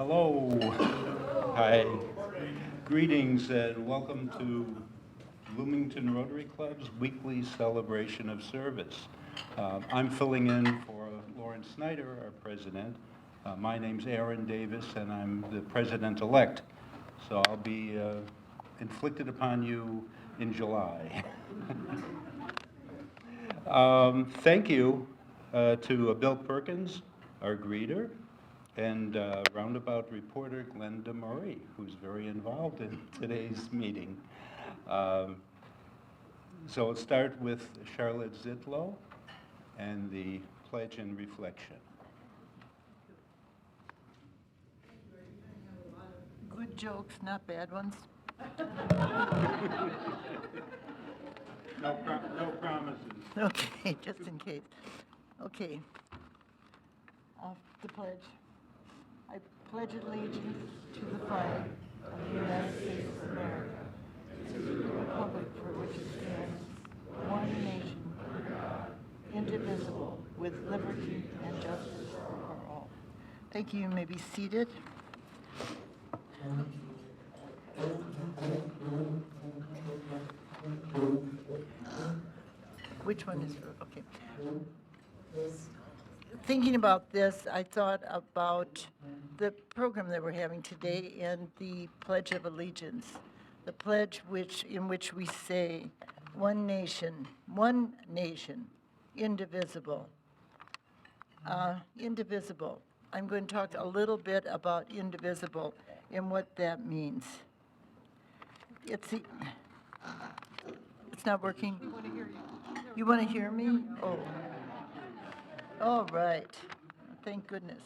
Hello. Hi. Greetings and welcome to Bloomington Rotary Club's weekly celebration of service. I'm filling in for Lauren Snyder, our president. My name's Aaron Davis and I'm the president-elect. So I'll be inflicted upon you in July. Thank you to Bill Perkins, our greeter, and roundabout reporter Glenda Murray, who's very involved in today's meeting. Um, so we'll start with Charlotte Zitlow and the pledge and reflection. Good jokes, not bad ones. No promises. Okay, just in case. Okay. The pledge. I pledge allegiance to the flag of the United States of America, to the republic for which it stands, one nation, indivisible, with liberty and justice for all. Thank you. You may be seated. Which one is, okay. Thinking about this, I thought about the program that we're having today and the Pledge of Allegiance. The pledge in which we say, one nation, indivisible. Indivisible. I'm going to talk a little bit about indivisible and what that means. It's not working? You want to hear me? Oh. All right. Thank goodness.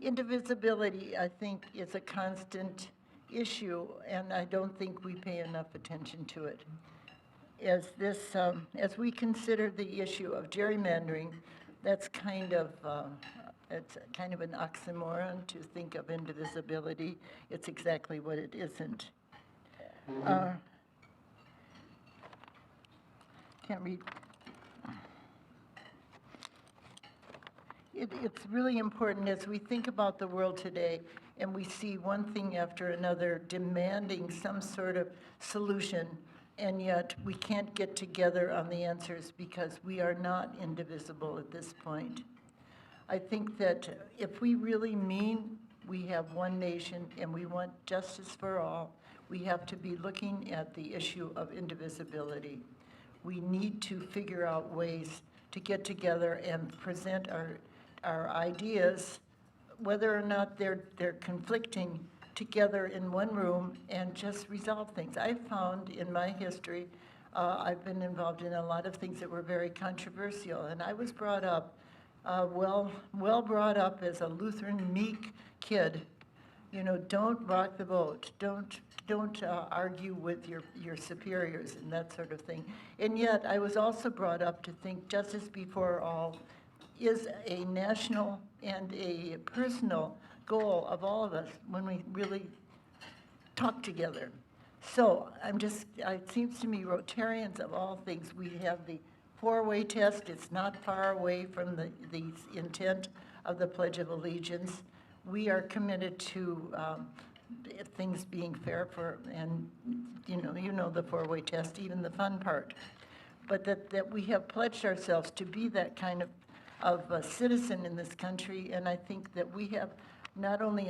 Indivisibility, I think, is a constant issue, and I don't think we pay enough attention to it. As we consider the issue of gerrymandering, that's it's kind of an oxymoron to think of indivisibility. It's exactly what it isn't. Can't read. It's really important as we think about the world today and we see one thing after another demanding some sort of solution, and yet we can't get together on the answers because we are not indivisible at this point. I think that if we really mean we have one nation and we want justice for all, we have to be looking at the issue of indivisibility. We need to figure out ways to get together and present our ideas, whether or not they're conflicting, together in one room and just resolve things. I've found in my history, I've been involved in a lot of things that were very controversial, and I was brought up, well brought up as a Lutheran meek kid. You know, don't rock the boat, don't argue with your superiors and that sort of thing. And yet, I was also brought up to think justice before all is a national and a personal goal of all of us when we really talk together. So it seems to me, Rotarians of all things, we have the four-way test. It's not far away from the intent of the Pledge of Allegiance. We are committed to things being fair and you know the four-way test, even the fun part. But that we have pledged ourselves to be that kind of a citizen in this country, and I think that we have not only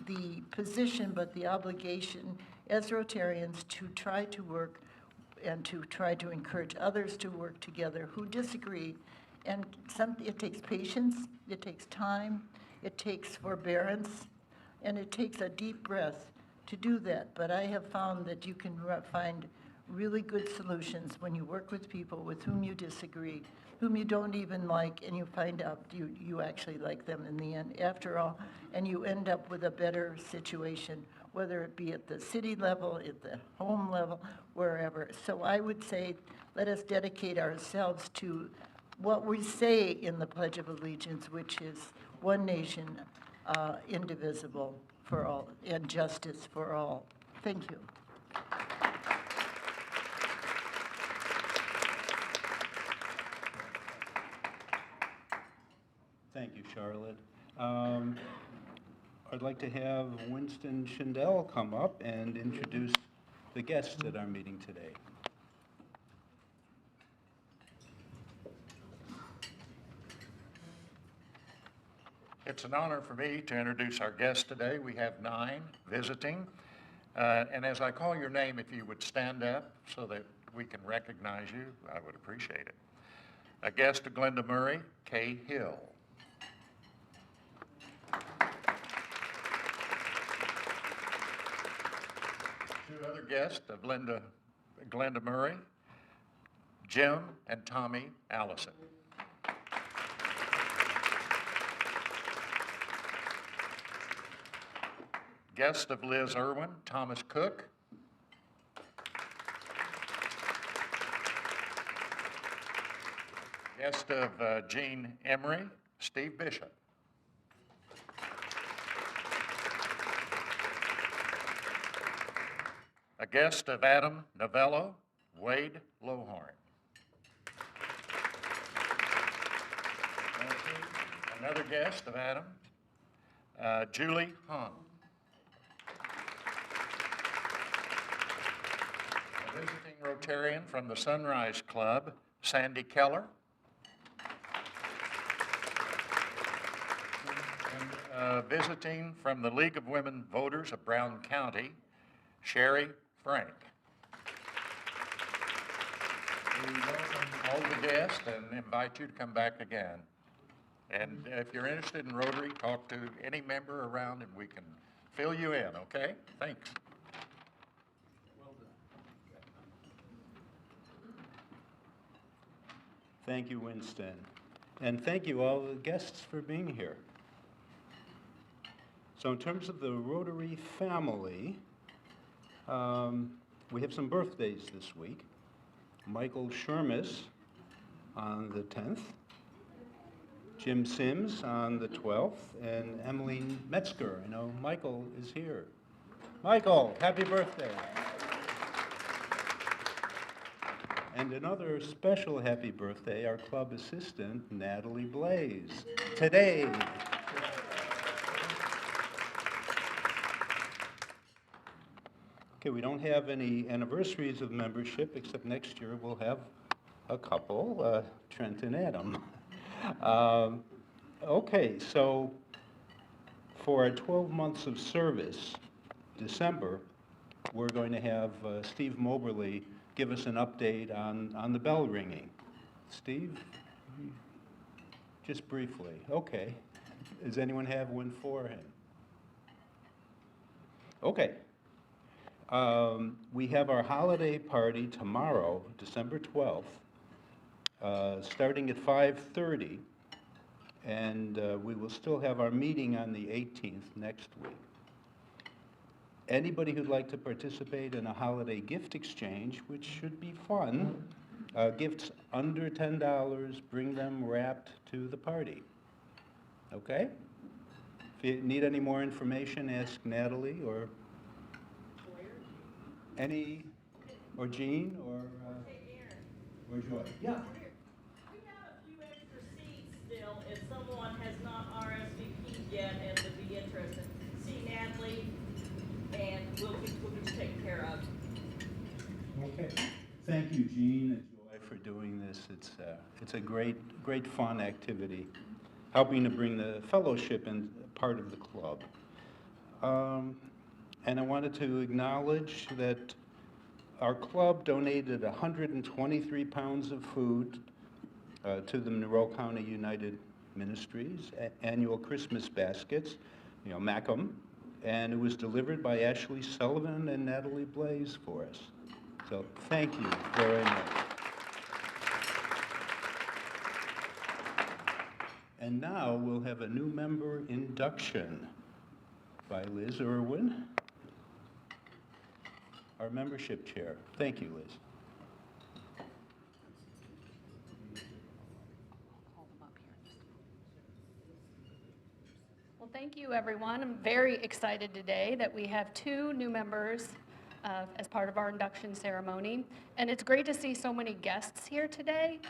the position but the obligation as Rotarians to try to work and to try to encourage others to work together who disagree. And it takes patience, it takes time, it takes forbearance, and it takes a deep breath to do that. But I have found that you can find really good solutions when you work with people with whom you disagree, whom you don't even like, and you find out you actually like them in the end, after all, and you end up with a better situation, whether it be at the city level, at the home level, wherever. So I would say, let us dedicate ourselves to what we say in the Pledge of Allegiance, which is one nation, indivisible for all, and justice for all. Thank you. Thank you, Charlotte. Um, I'd like to have Winston Schindel come up and introduce the guests at our meeting today. It's an honor for me to introduce our guests today. We have 9 visiting. And as I call your name, if you would stand up so that we can recognize you, I would appreciate it. A guest of Glenda Murray, Kay Hill. Two other guests of Glenda Murray, Jim and Tommy Allison. Guest of Liz Irwin, Thomas Cook. Guest of Jean Emery, Steve Bishop. A guest of Adam Novello, Wade Lohorn. Another guest of Adam, Julie Hahn. A visiting Rotarian from the Sunrise Club, Sandy Keller. And visiting from the League of Women Voters of Brown County, Sherry Frank. We welcome all the guests and invite you to come back again. And if you're interested in Rotary, talk to any member around and we can fill you in, okay? Thanks. Thank you, Winston. And thank you all the guests for being here. So in terms of the Rotary family, we have some birthdays this week. Michael Shermis on the 10th, Jim Sims on the 12th, and Emmeline Metzger. I know Michael is here. Michael, happy birthday. And another special happy birthday, our club assistant, Natalie Blaze, today. Okay, we don't have any anniversaries of membership, except next year we'll have a couple, Trent and Adam. Okay, so for our 12 months of service, December, we're going to have Steve Moberly give us an update on the bell ringing. Steve? Just briefly. Okay. Does anyone have one for him? Okay. We have our holiday party tomorrow, December 12th, starting at 5:30, and we will still have our meeting on the 18th next week. Anybody who'd like to participate in a holiday gift exchange, which should be fun, gifts under $10, bring them wrapped to the party. Okay? If you need any more information, ask Natalie or or Jean or Joy. Yeah. We have a few extra seats still if someone has not RSVP'd yet and would be interested. See Natalie, and we'll get you taken care of. Okay. Thank you, Jean and Joy, for doing this. It's a great fun activity, helping to bring the fellowship in part of the club. And I wanted to acknowledge that our club donated 123 pounds of food to the Monroe County United Ministries annual Christmas baskets, Macam, and it was delivered by Ashley Sullivan and Natalie Blaze for us. So thank you very much. And now we'll have a new member induction by Liz Irwin, our membership chair. Thank you, Liz. Well, thank you, everyone. I'm very excited today that we have 2 new members as part of our induction ceremony. And it's great to see so many guests here today.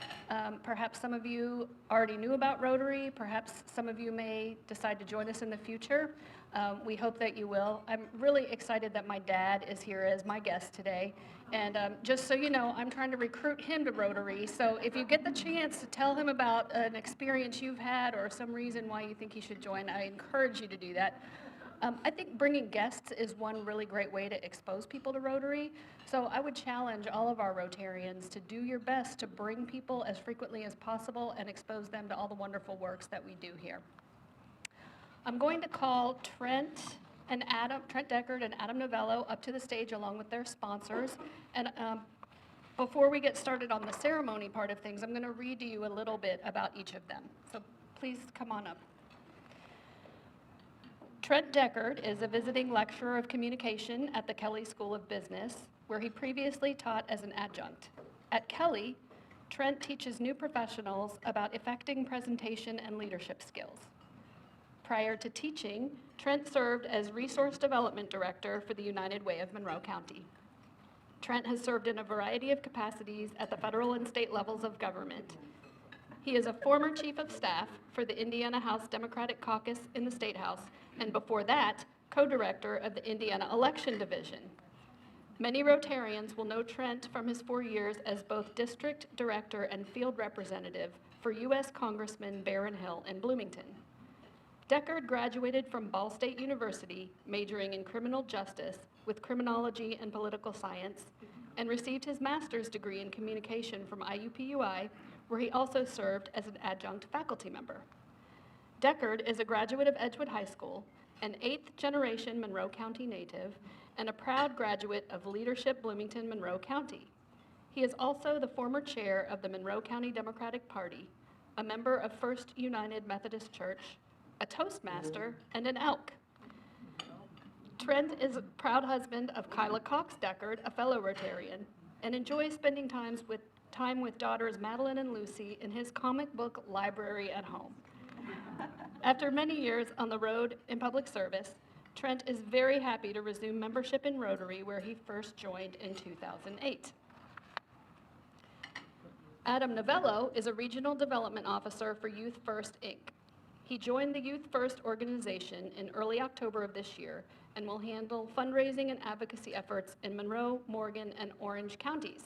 Perhaps some of you already knew about Rotary. Perhaps some of you may decide to join us in the future. We hope that you will. I'm really excited that my dad is here as my guest today. And just so you know, I'm trying to recruit him to Rotary. So if you get the chance to tell him about an experience you've had or some reason why you think he should join, I encourage you to do that. I think bringing guests is one really great way to expose people to Rotary. So I would challenge all of our Rotarians to do your best to bring people as frequently as possible and expose them to all the wonderful works that we do here. I'm going to call Trent Deckard and Adam Novello up to the stage along with their sponsors. And before we get started on the ceremony part of things, I'm going to read to you a little bit about each of them. So please come on up. Trent Deckard is a visiting lecturer of communication at the Kelley School of Business, where he previously taught as an adjunct. At Kelley, Trent teaches new professionals about effecting presentation and leadership skills. Prior to teaching, Trent served as Resource Development Director for the United Way of Monroe County. Trent has served in a variety of capacities at the federal and state levels of government. He is a former Chief of Staff for the Indiana House Democratic Caucus in the State House, and before that, co-director of the Indiana Election Division. Many Rotarians will know Trent from his 4 years as both District Director and Field Representative for U.S. Congressman Barron Hill in Bloomington. Deckard graduated from Ball State University, majoring in criminal justice with criminology and political science, and received his master's degree in communication from IUPUI, where he also served as an adjunct faculty member. Deckard is a graduate of Edgewood High School, an 8th-generation Monroe County native, and a proud graduate of Leadership Bloomington, Monroe County. He is also the former chair of the Monroe County Democratic Party, a member of First United Methodist Church, a Toastmaster, and an Elk. Trent is a proud husband of Kyla Cox Deckard, a fellow Rotarian, and enjoys spending time with daughters Madeline and Lucy in his comic book library at home. After many years on the road in public service, Trent is very happy to resume membership in Rotary, where he first joined in 2008. Adam Novello is a Regional Development Officer for Youth First, Inc. He joined the Youth First organization in early October of this year and will handle fundraising and advocacy efforts in Monroe, Morgan, and Orange counties.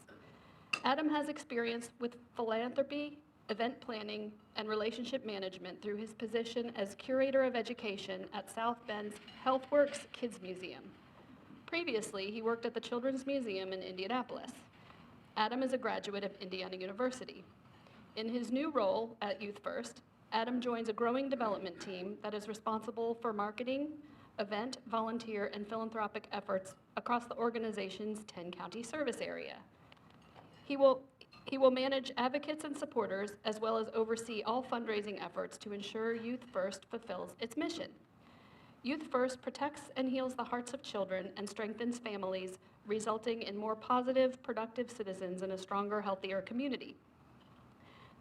Adam has experience with philanthropy, event planning, and relationship management through his position as Curator of Education at South Bend's HealthWorks Kids Museum. Previously, he worked at the Children's Museum in Indianapolis. Adam is a graduate of Indiana University. In his new role at Youth First, Adam joins a growing development team that is responsible for marketing, event, volunteer, and philanthropic efforts across the organization's 10-county service area. He will manage advocates and supporters, as well as oversee all fundraising efforts to ensure Youth First fulfills its mission. Youth First protects and heals the hearts of children and strengthens families, resulting in more positive, productive citizens and a stronger, healthier community.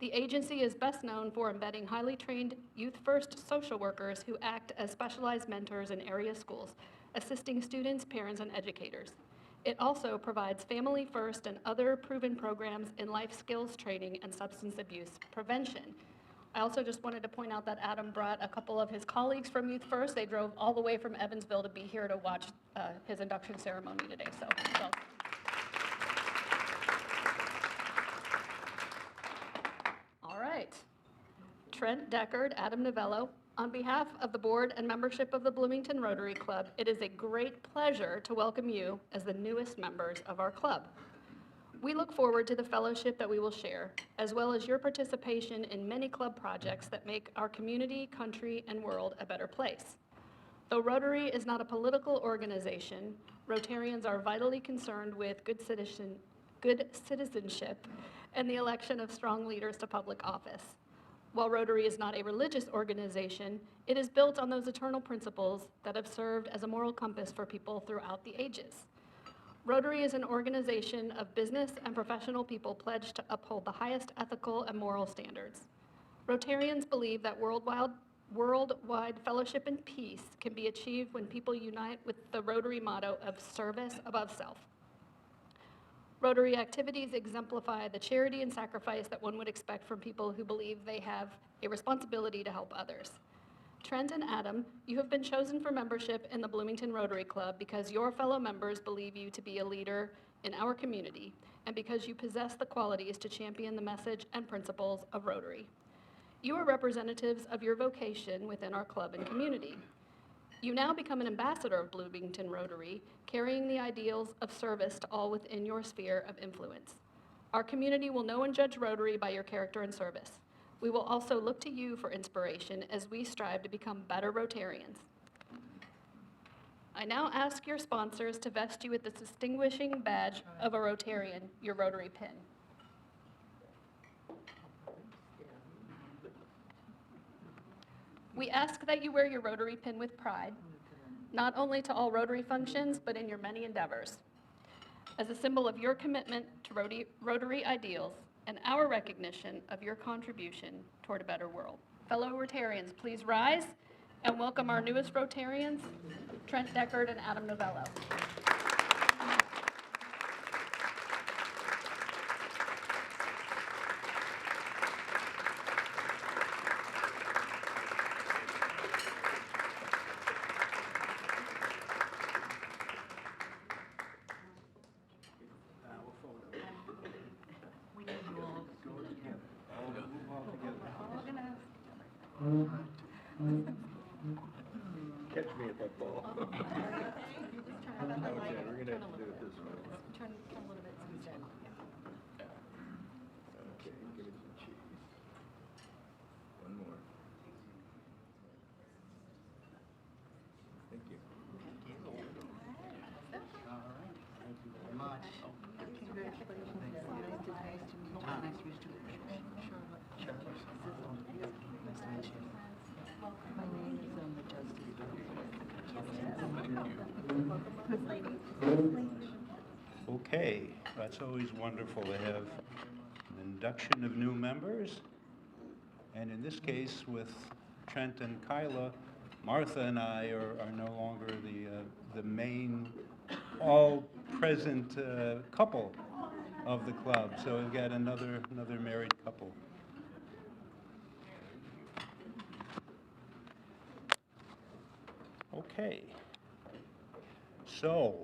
The agency is best known for embedding highly trained Youth First social workers who act as specialized mentors in area schools, assisting students, parents, and educators. It also provides Family First and other proven programs in life skills training and substance abuse prevention. I also just wanted to point out that Adam brought a couple of his colleagues from Youth First. They drove all the way from Evansville to be here to watch his induction ceremony today, so welcome. All right. Trent Deckard, Adam Novello, on behalf of the board and membership of the Bloomington Rotary Club, it is a great pleasure to welcome you as the newest members of our club. We look forward to the fellowship that we will share, as well as your participation in many club projects that make our community, country, and world a better place. Though Rotary is not a political organization, Rotarians are vitally concerned with good citizenship and the election of strong leaders to public office. While Rotary is not a religious organization, it is built on those eternal principles that have served as a moral compass for people throughout the ages. Rotary is an organization of business and professional people pledged to uphold the highest ethical and moral standards. Rotarians believe that Worldwide fellowship and peace can be achieved when people unite with the Rotary motto of service above self. Rotary activities exemplify the charity and sacrifice that one would expect from people who believe they have a responsibility to help others. Trent and Adam, you have been chosen for membership in the Bloomington Rotary Club because your fellow members believe you to be a leader in our community and because you possess the qualities to champion the message and principles of Rotary. You are representatives of your vocation within our club and community. You now become an ambassador of Bloomington Rotary, carrying the ideals of service to all within your sphere of influence. Our community will know and judge Rotary by your character and service. We will also look to you for inspiration as we strive to become better Rotarians. I now ask your sponsors to vest you with the distinguishing badge of a Rotarian, your Rotary pin. We ask that you wear your Rotary pin with pride, not only to all Rotary functions, but in your many endeavors. As a symbol of your commitment to Rotary ideals and our recognition of your contribution toward a better world. Fellow Rotarians, please rise and welcome our newest Rotarians, Trent Deckard and Adam Novello. Catch me if I fall. Okay, we're gonna have to do it this way. Turn a little bit so you Okay, give it some cheese. One more. Thank you. Okay, that's always wonderful to have an induction of new members. And in this case, with Trent and Kyla, Martha and I are no longer the main all-present couple of the club. So we've got another married couple. Okay. So,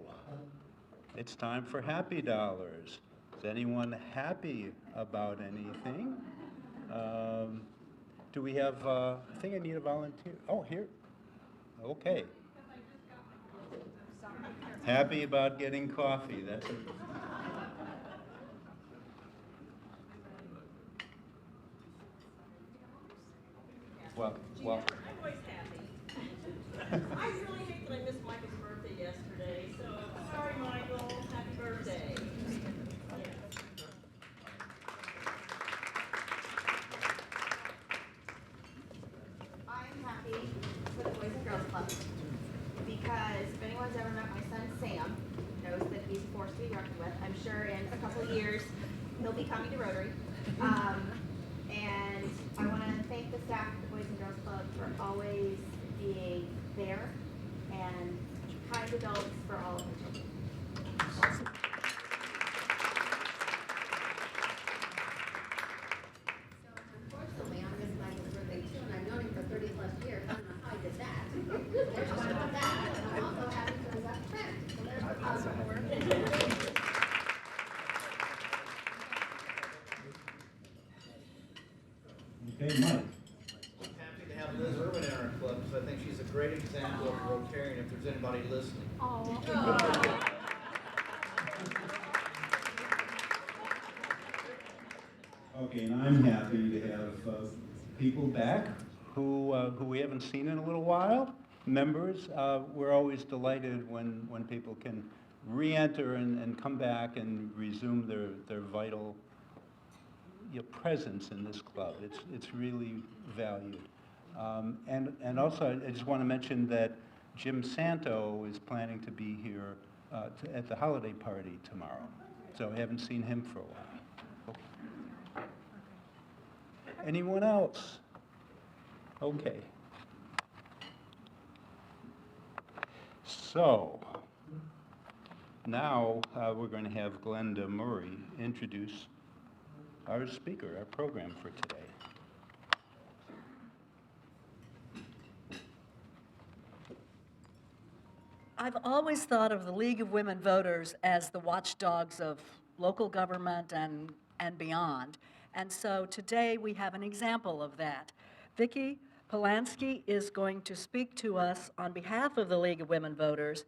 it's time for Happy Dollars. Is anyone happy about anything? Do we have, I think I need a volunteer. Oh, here. Okay. Happy about getting coffee. That's a... Well, I'm always happy. I really hate that I missed Michael's birthday yesterday, so sorry, Michael. Happy birthday. I'm happy for the Boys and Girls Club because if anyone's ever met my son Sam, knows that he's a force to be reckoned with. I'm sure in a couple of years he'll be coming to Rotary. And I want to thank the staff of the Boys and Girls Club for always being there and kind adults for all of the children. Unfortunately, I missed Michael's birthday too, and I've known him for 30 plus years. I don't know how I did that. There's one about that. And I'm also happy for his friend. So there's the positive. Okay, Mike. I'm happy to have Liz Irwin in our club, because I think she's a great example of a Rotarian if there's anybody listening. Okay, and I'm happy to have people back who we haven't seen in a little while. Members, we're always delighted when people can re-enter and come back and resume their vital presence in this club. It's really valued. And also, I just want to mention that Jim Santo is planning to be here at the holiday party tomorrow. So I haven't seen him for a while. Anyone else? Okay. So, now we're going to have Glenda Murray introduce our speaker, our program for today. I've always thought of the League of Women Voters as the watchdogs of local government and beyond. And so today we have an example of that. Vicki Polanski is going to speak to us on behalf of the League of Women Voters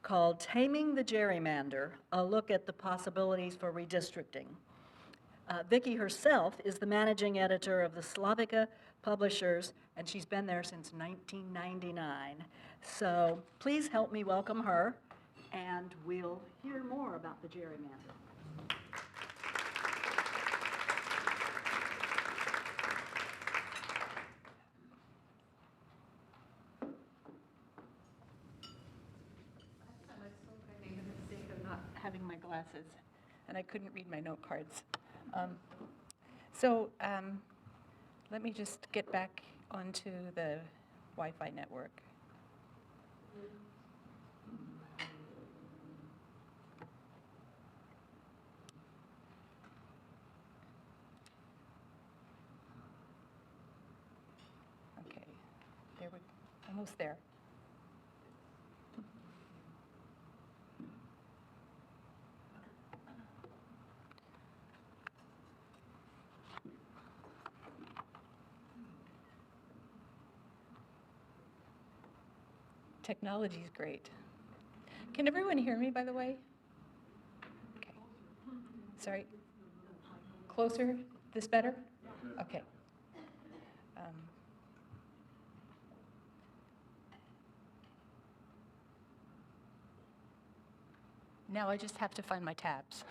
called Taming the Gerrymander, a look at the possibilities for redistricting. Vicki herself is the managing editor of the Slavica Publishers, and she's been there since 1999. So please help me welcome her, and we'll hear more about the gerrymander. I made the mistake of not having my glasses, and I couldn't read my note cards. Let me just get back onto the Wi-Fi network. Okay, there we, almost there. Technology is great. Can everyone hear me, by the way? Okay. Sorry. Closer? This better? Okay. Now I just have to find my tabs.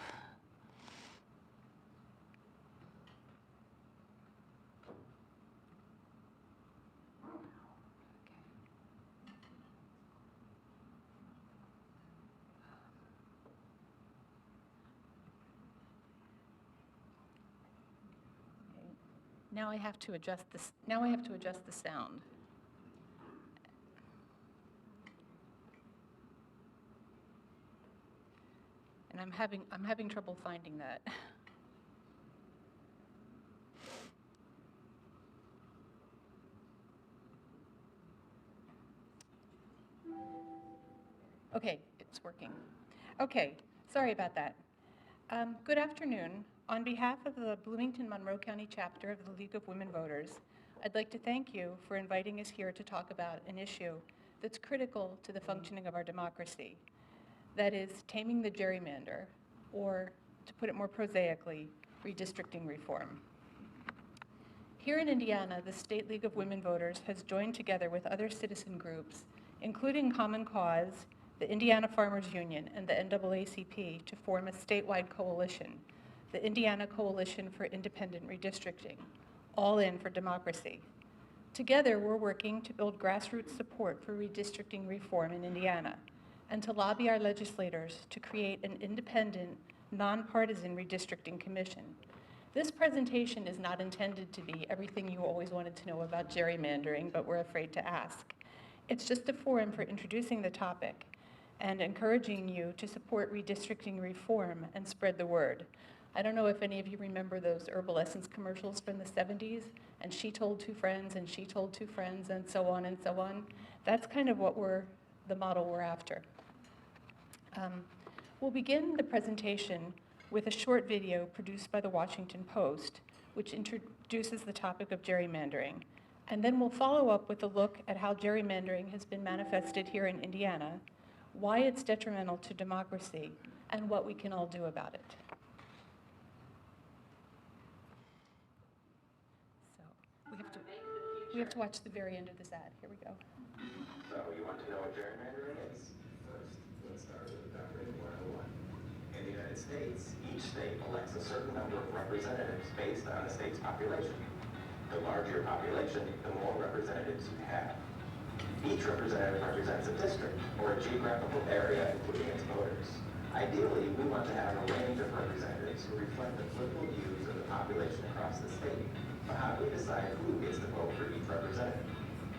Now I have to adjust this. Now I have to adjust the sound. And I'm having trouble finding that. Okay, it's working. Okay, sorry about that. Good afternoon. On behalf of the Bloomington Monroe County chapter of the League of Women Voters, I'd like to thank you for inviting us here to talk about an issue that's critical to the functioning of our democracy. That is taming the gerrymander, or to put it more prosaically, redistricting reform. Here in Indiana, the State League of Women Voters has joined together with other citizen groups, including Common Cause, the Indiana Farmers Union, and the NAACP to form a statewide coalition, the Indiana Coalition for Independent Redistricting, All In for Democracy. Together, we're working to build grassroots support for redistricting reform in Indiana and to lobby our legislators to create an independent, nonpartisan redistricting commission. This presentation is not intended to be everything you always wanted to know about gerrymandering, but were afraid to ask. It's just a forum for introducing the topic and encouraging you to support redistricting reform and spread the word. I don't know if any of you remember those Herbal Essence commercials from the 70s, and she told two friends, and she told two friends, and so on and so on. That's kind of what the model we're after. We'll begin the presentation with a short video produced by the Washington Post, which introduces the topic of gerrymandering. And then we'll follow up with a look at how gerrymandering has been manifested here in Indiana, why it's detrimental to democracy, and what we can all do about it. So we have to watch the very end of this ad. Here we go. So you want to know what gerrymandering is? First, let's start with Doctrine 101. In the United States, each state elects a certain number of representatives based on the state's population. The larger your population, the more representatives you have. Each representative represents a district or a geographical area, including its voters. Ideally, we want to have a range of representatives who reflect the political views of the population across the state. But how do we decide who gets to vote for each representative?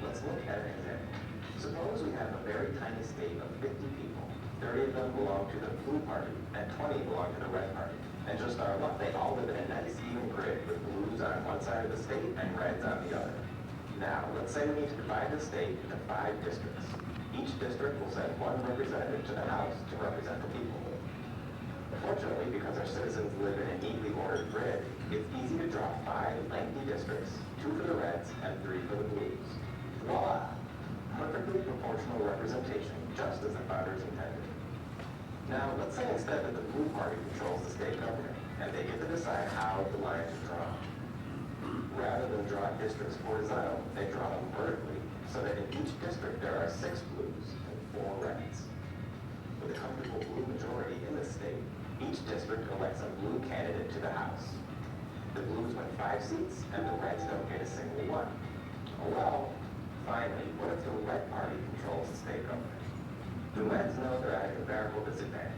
Let's look at an example. Suppose we have a very tiny state of 50 people. 30 of them belong to the blue party, and 20 belong to the red party. And just our luck, they all live in a nice even grid with blues on one side of the state and reds on the other. Now, let's say we need to divide the state into 5 districts. Each district will send one representative to the House to represent the people. Fortunately, because our citizens live in a neatly ordered grid, it's easy to draw 5 lengthy districts, 2 for the reds and 3 for the blues. Voila! Perfectly proportional representation, just as the founders intended. Now, let's say instead that the blue party controls the state government, and they get to decide how the lines are drawn. Rather than draw districts horizontally, they draw them vertically, so that in each district there are 6 blues and 4 reds. With a comfortable blue majority in the state, each district elects a blue candidate to the House. The blues win 5 seats, and the reds don't get a single one. Well, finally, what if the red party controls the state government? The reds know they're at a numerical disadvantage.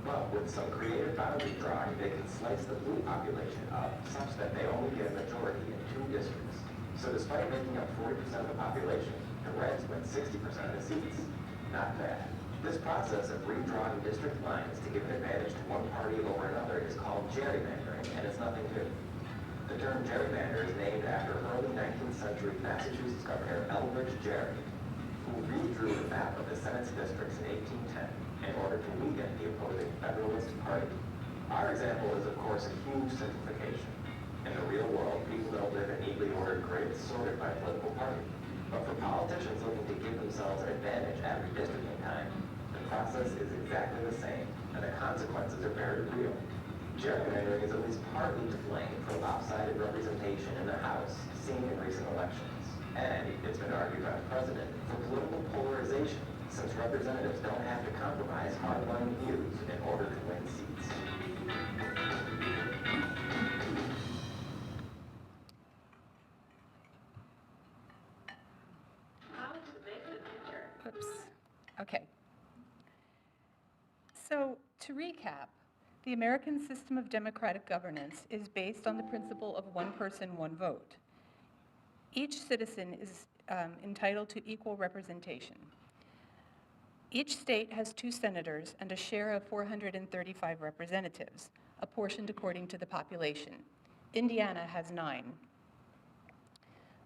But with some creative boundary drawing, they can slice the blue population up such that they only get a majority in 2 districts. So despite making up 40% of the population, the reds win 60% of the seats. Not bad. This process of redrawing district lines to give an advantage to one party over another is called gerrymandering, and it's nothing new. The term gerrymander is named after early 19th century Massachusetts Governor Elbridge Gerry, who redrew the map of the Senate's districts in 1810 in order to weaken the opposing Federalist Party. Our example is, of course, a huge simplification. In the real world, people don't live in neatly ordered grids sorted by political party. But for politicians looking to give themselves an advantage at redistricting time, the process is exactly the same, and the consequences are very real. Gerrymandering is at least partly to blame for lopsided representation in the House seen in recent elections. And it's been argued by the president for political polarization, since representatives don't have to compromise hardline views in order to win seats. Oops. Okay. So, to recap, the American system of democratic governance is based on the principle of one person, one vote. Each citizen is entitled to equal representation. Each state has 2 senators and a share of 435 representatives, apportioned according to the population. Indiana has 9.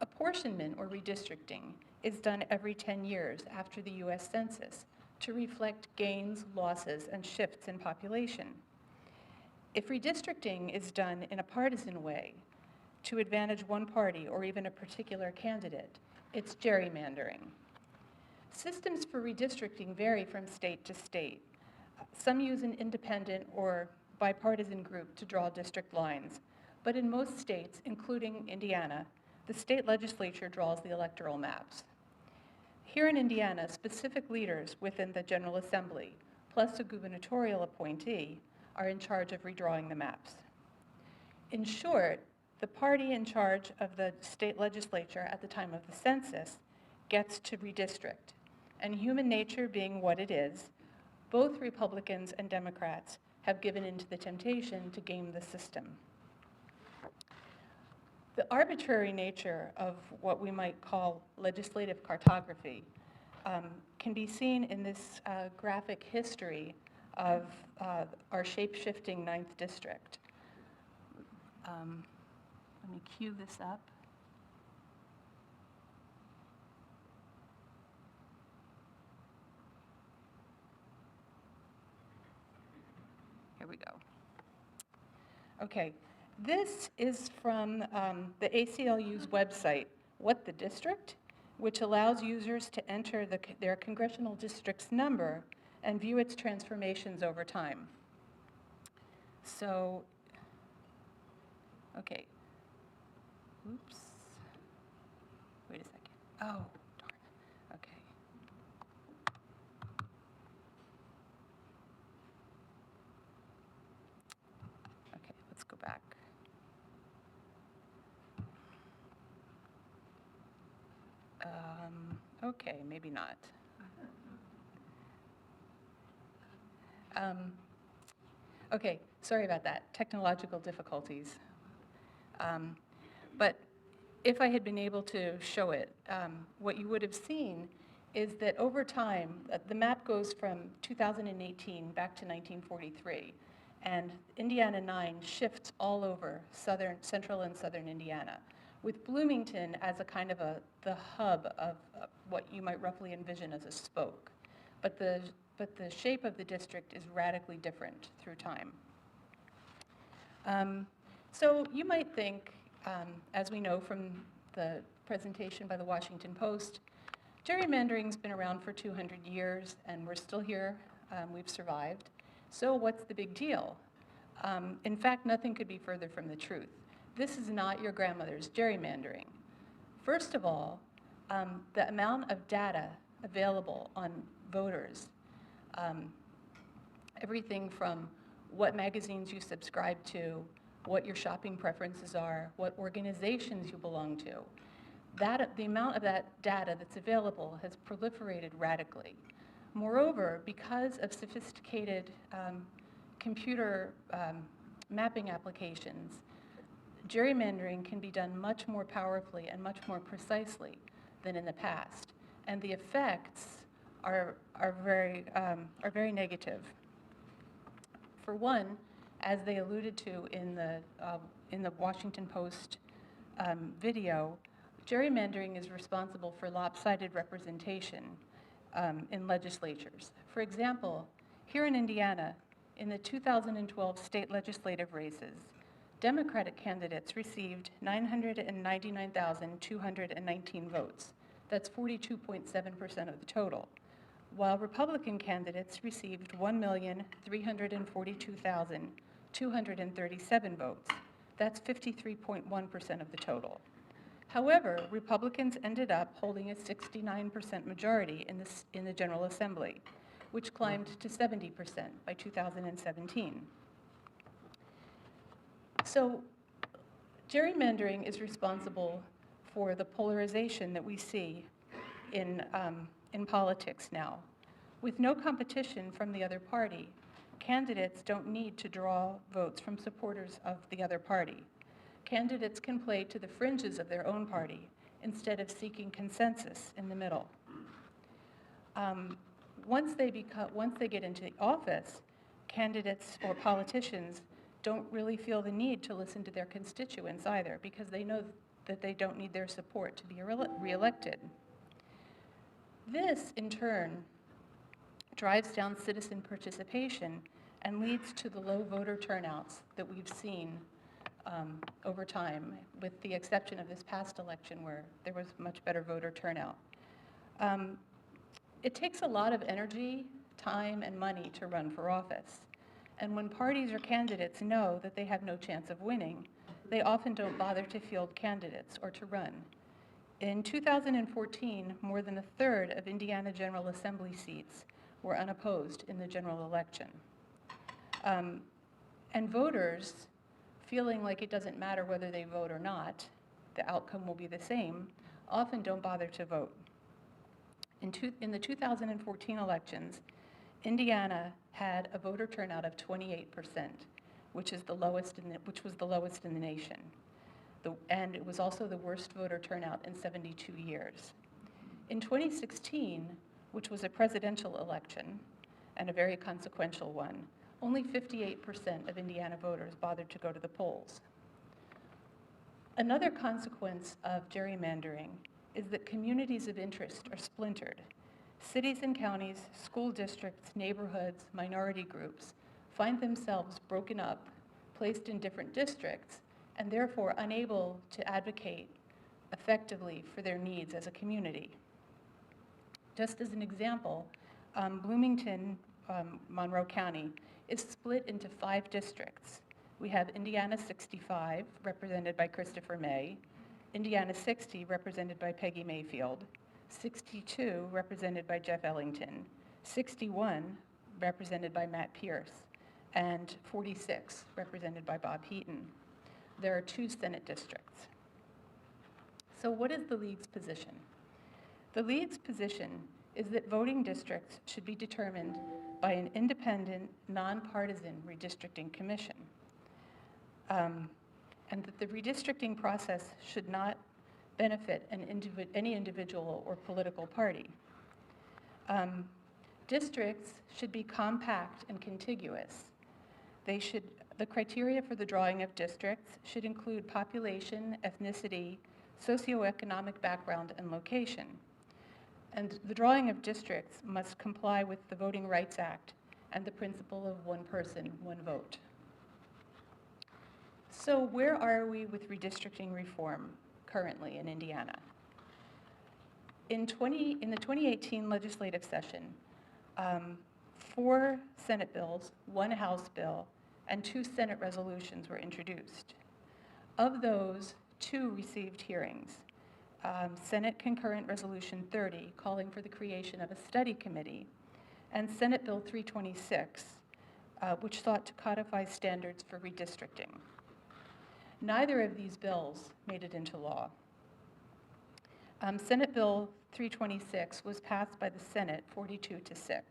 Apportionment, or redistricting, is done every 10 years after the U.S. Census to reflect gains, losses, and shifts in population. If redistricting is done in a partisan way, to advantage one party or even a particular candidate, it's gerrymandering. Systems for redistricting vary from state to state. Some use an independent or bipartisan group to draw district lines, but in most states, including Indiana, the state legislature draws the electoral maps. Here in Indiana, specific leaders within the General Assembly, plus a gubernatorial appointee, are in charge of redrawing the maps. In short, the party in charge of the state legislature at the time of the census gets to redistrict. And human nature being what it is, both Republicans and Democrats have given in to the temptation to game the system. The arbitrary nature of what we might call legislative cartography can be seen in this graphic history of our shape-shifting 9th district. Let me cue this up. Here we go. Okay, this is from the ACLU's website, What the District, which allows users to enter their congressional district's number and view its transformations over time. So, okay. Oops. Wait a second. Oh, darn. Okay. Okay, let's go back. Okay, maybe not. Okay, sorry about that. Technological difficulties. But if I had been able to show it, what you would have seen is that over time, the map goes from 2018 back to 1943, and Indiana 9 shifts all over central and southern Indiana, with Bloomington as a kind of the hub of what you might roughly envision as a spoke. But the shape of the district is radically different through time. So you might think, as we know from the presentation by the Washington Post, gerrymandering's been around for 200 years, and we're still here. We've survived. So what's the big deal? In fact, nothing could be further from the truth. This is not your grandmother's gerrymandering. First of all, the amount of data available on voters, everything from what magazines you subscribe to, what your shopping preferences are, what organizations you belong to, the amount of that data that's available has proliferated radically. Moreover, because of sophisticated computer mapping applications, gerrymandering can be done much more powerfully and much more precisely than in the past, and the effects are very negative. For one, as they alluded to in the Washington Post video, gerrymandering is responsible for lopsided representation in legislatures. For example, here in Indiana, in the 2012 state legislative races, Democratic candidates received 999,219 votes. That's 42.7% of the total, while Republican candidates received 1,342,237 votes. That's 53.1% of the total. However, Republicans ended up holding a 69% majority in the General Assembly, which climbed to 70% by 2017. So gerrymandering is responsible for the polarization that we see in politics now. With no competition from the other party, candidates don't need to draw votes from supporters of the other party. Candidates can play to the fringes of their own party instead of seeking consensus in the middle. Once they get into office, candidates or politicians don't really feel the need to listen to their constituents either, because they know that they don't need their support to be reelected. This, in turn, drives down citizen participation and leads to the low voter turnouts that we've seen over time, with the exception of this past election where there was much better voter turnout. It takes a lot of energy, time, and money to run for office. And when parties or candidates know that they have no chance of winning, they often don't bother to field candidates or to run. In 2014, more than a third of Indiana General Assembly seats were unopposed in the general election. And voters, feeling like it doesn't matter whether they vote or not, the outcome will be the same, often don't bother to vote. In the 2014 elections, Indiana had a voter turnout of 28%, which was the lowest in the nation. And it was also the worst voter turnout in 72 years. In 2016, which was a presidential election, and a very consequential one, only 58% of Indiana voters bothered to go to the polls. Another consequence of gerrymandering is that communities of interest are splintered. Cities and counties, school districts, neighborhoods, minority groups find themselves broken up, placed in different districts, and therefore unable to advocate effectively for their needs as a community. Just as an example, Bloomington, Monroe County, is split into 5 districts. We have Indiana 65, represented by Christopher May, Indiana 60, represented by Peggy Mayfield, 62, represented by Jeff Ellington, 61, represented by Matt Pierce, and 46, represented by Bob Heaton. There are 2 Senate districts. So what is the League's position? The League's position is that voting districts should be determined by an independent, nonpartisan redistricting commission, and that the redistricting process should not benefit any individual or political party. Districts should be compact and contiguous. The criteria for the drawing of districts should include population, ethnicity, socioeconomic background, and location. And the drawing of districts must comply with the Voting Rights Act and the principle of one person, one vote. So where are we with redistricting reform currently in Indiana? In the 2018 legislative session, 4 Senate bills, 1 House bill, and 2 Senate resolutions were introduced. Of those, 2 received hearings. Senate Concurrent Resolution 30, calling for the creation of a study committee, and Senate Bill 326, which sought to codify standards for redistricting. Neither of these bills made it into law. Senate Bill 326 was passed by the Senate 42-6,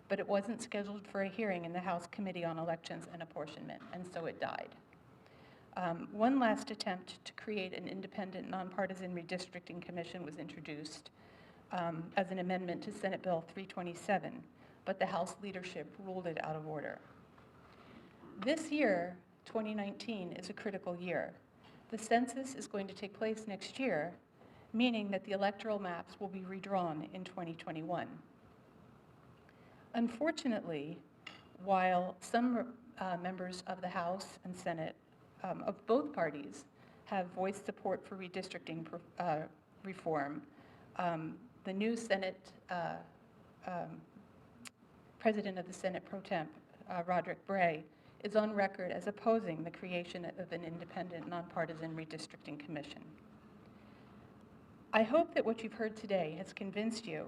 but it wasn't scheduled for a hearing in the House Committee on Elections and Apportionment, and so it died. One last attempt to create an independent, nonpartisan redistricting commission was introduced as an amendment to Senate Bill 327, but the House leadership ruled it out of order. This year, 2019, is a critical year. The census is going to take place next year, meaning that the electoral maps will be redrawn in 2021. Unfortunately, while some members of the House and Senate of both parties have voiced support for redistricting reform, the new Senate President of the Senate Pro Temp, Roderick Bray, is on record as opposing the creation of an independent, nonpartisan redistricting commission. I hope that what you've heard today has convinced you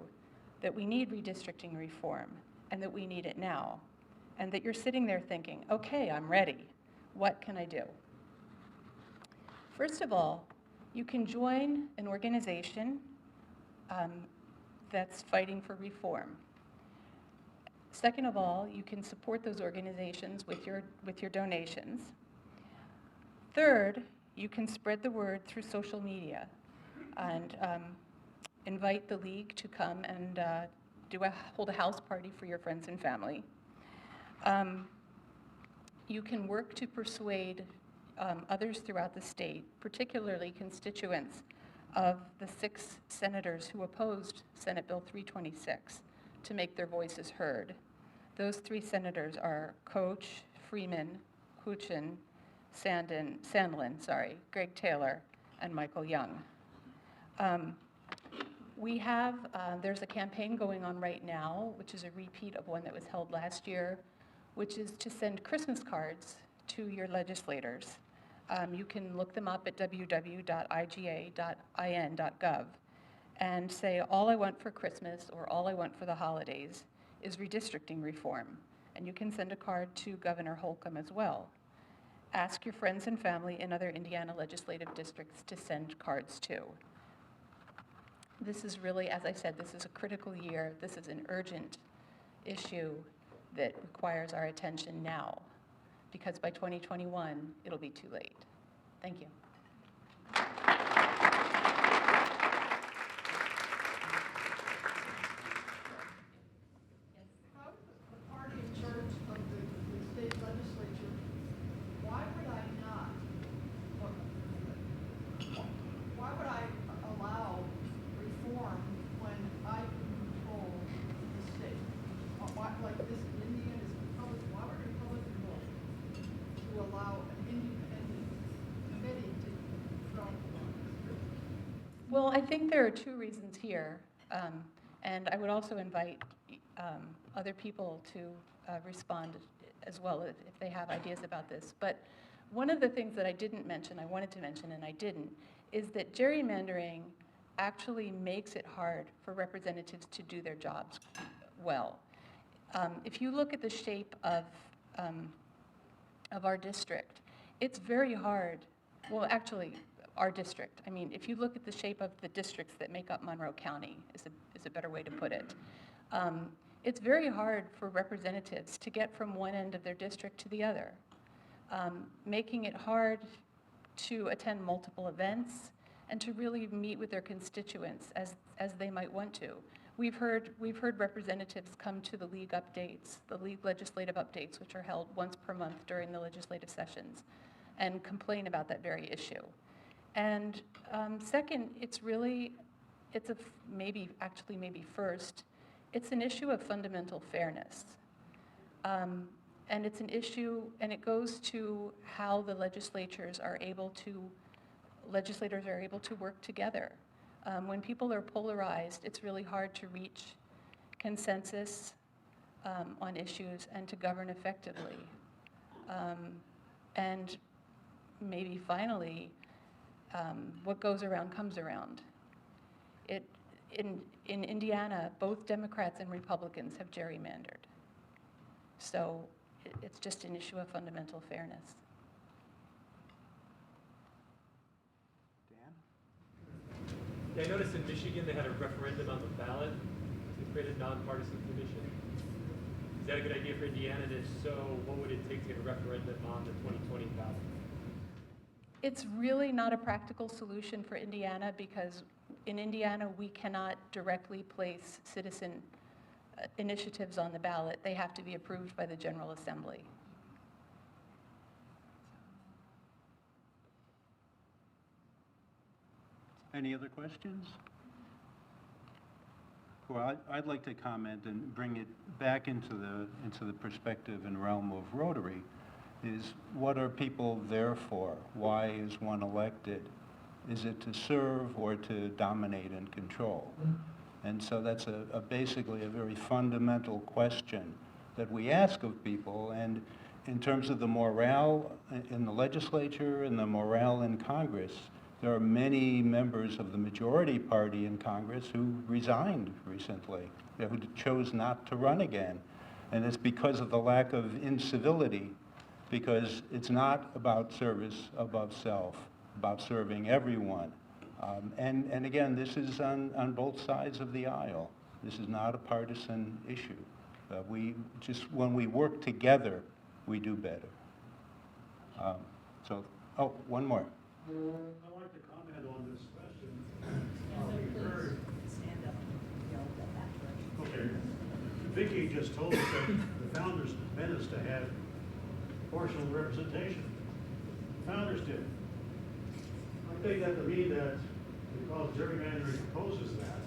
that we need redistricting reform and that we need it now, and that you're sitting there thinking, okay, I'm ready. What can I do? First of all, you can join an organization that's fighting for reform. Second of all, you can support those organizations with your donations. Third, you can spread the word through social media and invite the league to come and hold a house party for your friends and family. You can work to persuade others throughout the state, particularly constituents of the 6 senators who opposed Senate Bill 326, to make their voices heard. Those 3 senators are Koch, Freeman, Huchin, Sandlin, Greg Taylor, and Michael Young. There's a campaign going on right now, which is a repeat of one that was held last year, which is to send Christmas cards to your legislators. You can look them up at www.iga.in.gov and say, all I want for Christmas or all I want for the holidays is redistricting reform. And you can send a card to Governor Holcomb as well. Ask your friends and family in other Indiana legislative districts to send cards too. This is really, as I said, this is a critical year. This is an urgent issue that requires our attention now, because by 2021, it'll be too late. Thank you. Party in charge of the state legislature, why would I not, why would I allow reform when I control the state? Like this, Indiana is Republican, why would a Republican vote to allow an independent committee to control the law? Well, I think there are 2 reasons here, and I would also invite other people to respond as well if they have ideas about this. But one of the things that I didn't mention, I wanted to mention and I didn't, is that gerrymandering actually makes it hard for representatives to do their jobs well. If you look at the shape of our district, it's very hard, well, actually, our district. I mean, if you look at the shape of the districts that make up Monroe County, is a better way to put it. It's very hard for representatives to get from one end of their district to the other, making it hard to attend multiple events and to really meet with their constituents as they might want to. We've heard representatives come to the league updates, the league legislative updates, which are held once per month during the legislative sessions, and complain about that very issue. And second, maybe first, it's an issue of fundamental fairness. And it's an issue, and it goes to how the legislators are able to work together. When people are polarized, it's really hard to reach consensus on issues and to govern effectively. And maybe finally, what goes around comes around. In Indiana, both Democrats and Republicans have gerrymandered. So it's just an issue of fundamental fairness. Yeah, I noticed in Michigan they had a referendum on the ballot to create a nonpartisan commission. Is that a good idea for Indiana? And if so, what would it take to get a referendum on the 2020 ballot? It's really not a practical solution for Indiana because in Indiana we cannot directly place citizen initiatives on the ballot. They have to be approved by the General Assembly. Any other questions? Well, I'd like to comment and bring it back into the perspective and realm of Rotary, is what are people there for? Why is one elected? Is it to serve or to dominate and control? And so that's basically a very fundamental question that we ask of people. And in terms of the morale in the legislature and the morale in Congress, there are many members of the majority party in Congress who resigned recently, who chose not to run again. And it's because of the lack of incivility, because it's not about service above self, about serving everyone. And again, this is on both sides of the aisle. This is not a partisan issue. When we work together, we do better. One more. I'd like to comment on this question. We heard. Stand up. Okay. Vicki just told us that the founders meant us to have proportional representation. The founders did. I take that to mean that because gerrymandering opposes that,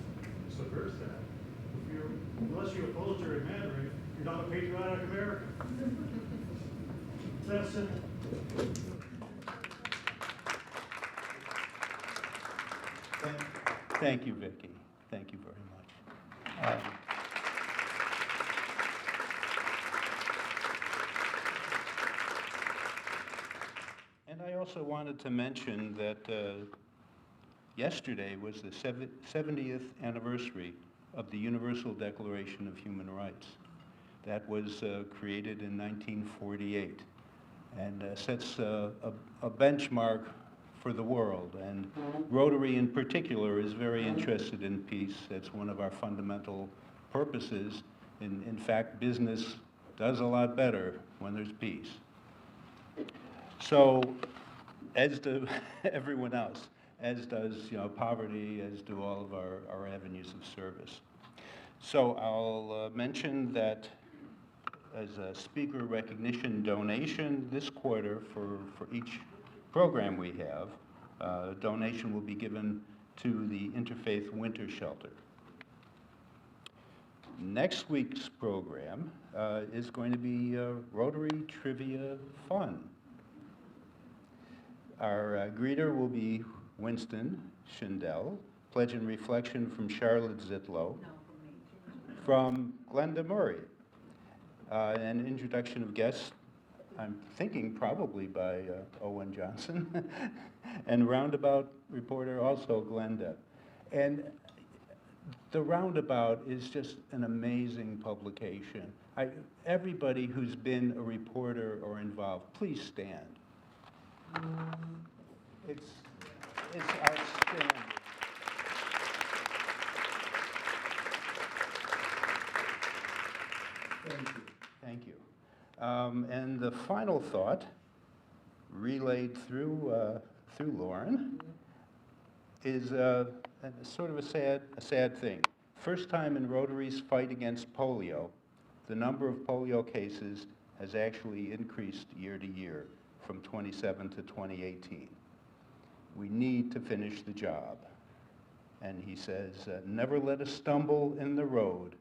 subverts that, unless you oppose gerrymandering, you're not a patriotic American. It's that simple. Thank you, Vicki. Thank you very much. And I also wanted to mention that yesterday was the 70th anniversary of the Universal Declaration of Human Rights. That was created in 1948 and sets a benchmark for the world. And Rotary in particular is very interested in peace. That's one of our fundamental purposes. In fact, business does a lot better when there's peace. So, as do everyone else, as does poverty, as do all of our avenues of service. So I'll mention that as a speaker recognition donation this quarter for each program we have, a donation will be given to the Interfaith Winter Shelter. Next week's program is going to be Rotary Trivia Fun. Our greeter will be Winston Schindel, pledge and reflection from Charlotte Zitlow, from Glenda Murray, an introduction of guests, I'm thinking probably by Owen Johnson, and Roundabout reporter also Glenda. And the Roundabout is just an amazing publication. Everybody who's been a reporter or involved, please stand. It's outstanding. Thank you. And the final thought, relayed through Lauren, is sort of a sad thing. First time in Rotary's fight against polio, the number of polio cases has actually increased year to year from 27 to 2018. We need to finish the job. And he says, never let a stumble in the road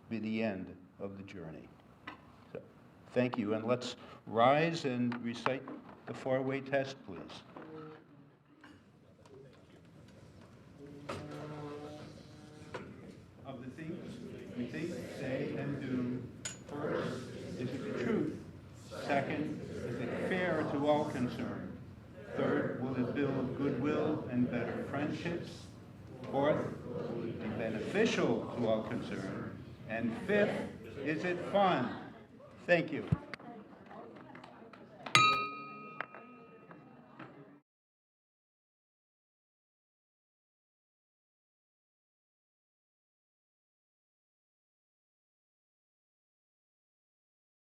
be the end of the journey. So, thank you, and let's rise and recite the four-way test, please. Of the things we think, say, and do, first, is it the truth? Second, is it fair to all concerned? Third, will it build goodwill and better friendships? Fourth, will it be beneficial to all concerned? And fifth, is it fun? Thank you.